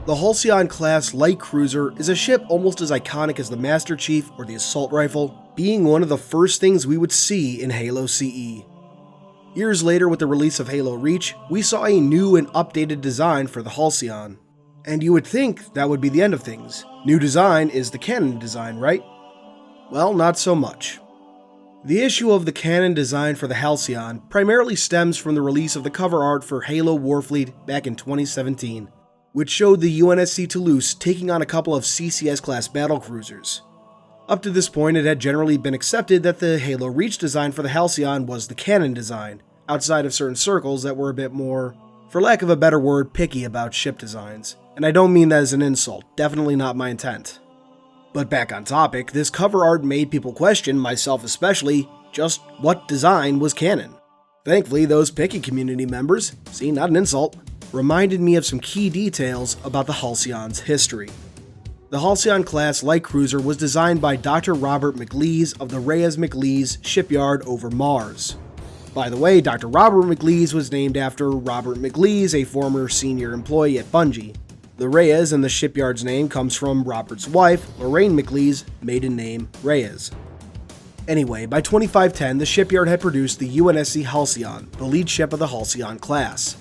The Halcyon-class light cruiser is a ship almost as iconic as the Master Chief or the assault rifle, being one of the first things we would see in Halo CE. Years later, with the release of Halo Reach, we saw a new and updated design for the Halcyon. And you would think that would be the end of things. New design is the Canon design, right? Well, not so much. The issue of the Canon design for the Halcyon primarily stems from the release of the cover art for Halo Warfleet back in 2017, which showed the UNSC Toulouse taking on a couple of CCS-class battlecruisers. Up to this point, it had generally been accepted that the Halo Reach design for the Halcyon was the Canon design, outside of certain circles that were a bit more, for lack of a better word, picky about ship designs. And I don't mean that as an insult, definitely not my intent. But back on topic, this cover art made people question, myself especially, just what design was Canon. Thankfully, those picky community members, see, not an insult, reminded me of some key details about the Halcyon's history. The Halcyon-class light cruiser was designed by Dr. Robert McLeese of the Reyes-McLeese shipyard over Mars. By the way, Dr. Robert McLeese was named after Robert McLeese, a former senior employee at Bungie. The Reyes in the shipyard's name comes from Robert's wife, Lorraine McLeese, maiden name Reyes. Anyway, by 2510, the shipyard had produced the UNSC Halcyon, the lead ship of the Halcyon-class.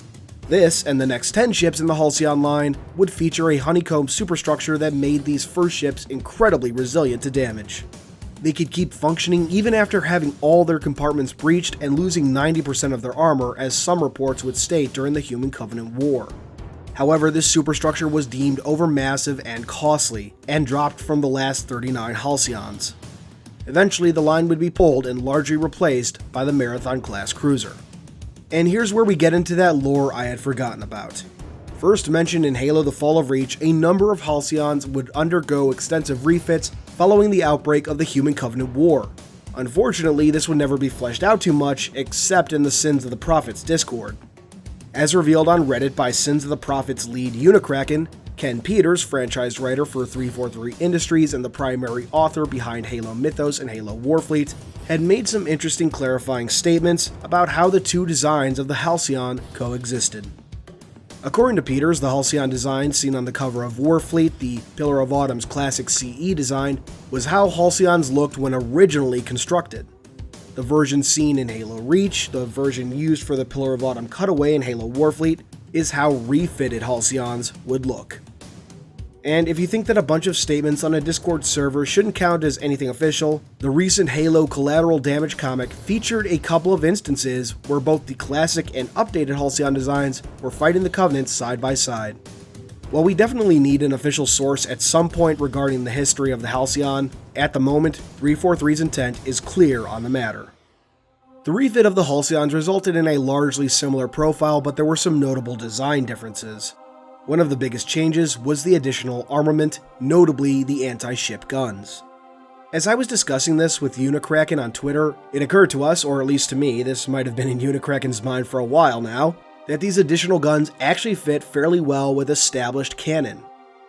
This, and the next 10 ships in the Halcyon line, would feature a honeycomb superstructure that made these first ships incredibly resilient to damage. They could keep functioning even after having all their compartments breached and losing 90% of their armor, as some reports would state during the Human Covenant War. However, this superstructure was deemed overmassive and costly, and dropped from the last 39 Halcyons. Eventually, the line would be pulled and largely replaced by the Marathon-class cruiser. And here's where we get into that lore I had forgotten about. First mentioned in Halo: The Fall of Reach, a number of Halcyons would undergo extensive refits following the outbreak of the Human Covenant War. Unfortunately, this would never be fleshed out too much, except in the Sins of the Prophets Discord. As revealed on Reddit by Sins of the Prophets lead Unicraken, Ken Peters, franchise writer for 343 Industries and the primary author behind Halo Mythos and Halo Warfleet, had made some interesting clarifying statements about how the two designs of the Halcyon coexisted. According to Peters, the Halcyon design seen on the cover of Warfleet, the Pillar of Autumn's classic CE design, was how Halcyons looked when originally constructed. The version seen in Halo Reach, the version used for the Pillar of Autumn cutaway in Halo Warfleet, is how refitted Halcyons would look. And if you think that a bunch of statements on a Discord server shouldn't count as anything official, the recent Halo Collateral Damage comic featured a couple of instances where both the classic and updated Halcyon designs were fighting the Covenant side by side. While we definitely need an official source at some point regarding the history of the Halcyon, at the moment, 343's intent is clear on the matter. The refit of the Halcyons resulted in a largely similar profile, but there were some notable design differences. One of the biggest changes was the additional armament, notably the anti-ship guns. As I was discussing this with Unicraken on Twitter, it occurred to us, or at least to me, this might have been in Unicraken's mind for a while now, that these additional guns actually fit fairly well with established canon.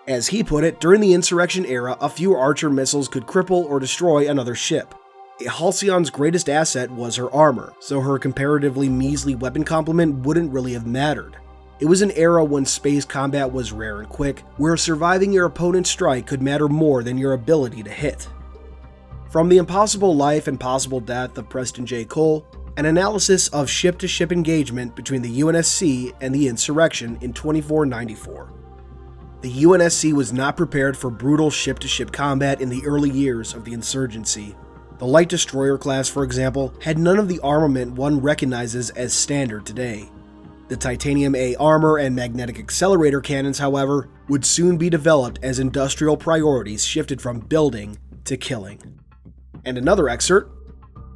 As he put it, during the Insurrection era, a few Archer missiles could cripple or destroy another ship. A Halcyon's greatest asset was her armor, so her comparatively measly weapon complement wouldn't really have mattered. It was an era when space combat was rare and quick, where surviving your opponent's strike could matter more than your ability to hit. From The Impossible Life and Possible Death of Preston J. Cole, an analysis of ship-to-ship engagement between the UNSC and the Insurrection in 2494. The UNSC was not prepared for brutal ship-to-ship combat in the early years of the insurgency. The Light Destroyer class, for example, had none of the armament one recognizes as standard today. The Titanium A armor and magnetic accelerator cannons, however, would soon be developed as industrial priorities shifted from building to killing. And another excerpt: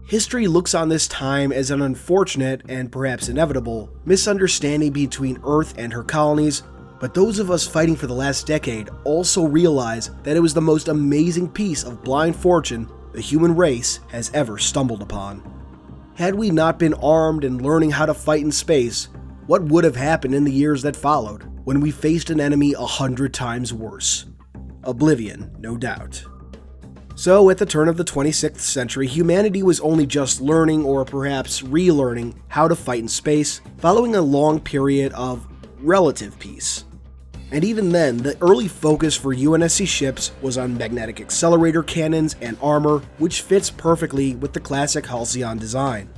history looks on this time as an unfortunate, and perhaps inevitable, misunderstanding between Earth and her colonies, but those of us fighting for the last decade also realize that it was the most amazing piece of blind fortune the human race has ever stumbled upon. Had we not been armed and learning how to fight in space, what would have happened in the years that followed, when we faced an enemy 100 times worse? Oblivion, no doubt. So, at the turn of the 26th century, humanity was only just learning, or perhaps relearning, how to fight in space, following a long period of relative peace. And even then, the early focus for UNSC ships was on magnetic accelerator cannons and armor, which fits perfectly with the classic Halcyon design.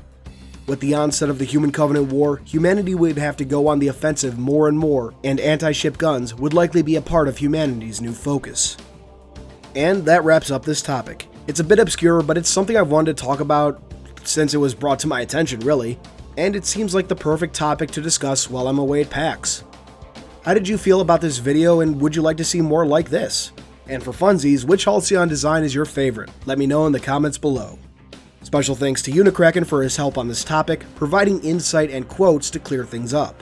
With the onset of the Human Covenant War, humanity would have to go on the offensive more and more, and anti-ship guns would likely be a part of humanity's new focus. And that wraps up this topic. It's a bit obscure, but it's something I've wanted to talk about since it was brought to my attention, really, and it seems like the perfect topic to discuss while I'm away at PAX. How did you feel about this video, and would you like to see more like this? And for funsies, which Halcyon design is your favorite? Let me know in the comments below. Special thanks to Unicraken for his help on this topic, providing insight and quotes to clear things up.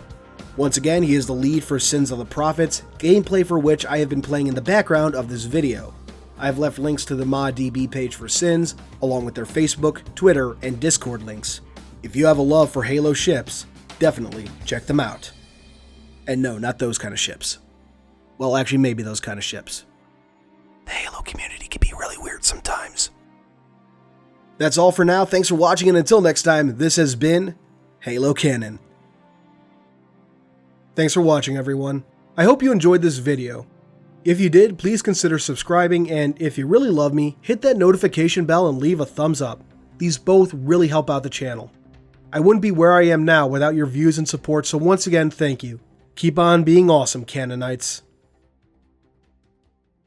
Once again, he is the lead for Sins of the Prophets, gameplay for which I have been playing in the background of this video. I have left links to the ModDB page for Sins, along with their Facebook, Twitter, and Discord links. If you have a love for Halo ships, definitely check them out. And no, not those kind of ships. Well, actually, maybe those kind of ships. The Halo community can be really weird sometimes. That's all for now. Thanks for watching, and until next time, this has been Halo Canon. Thanks for watching, everyone. I hope you enjoyed this video. If you did, please consider subscribing, and if you really love me, hit that notification bell and leave a thumbs up. These both really help out the channel. I wouldn't be where I am now without your views and support, so once again, thank you. Keep on being awesome, Canonites.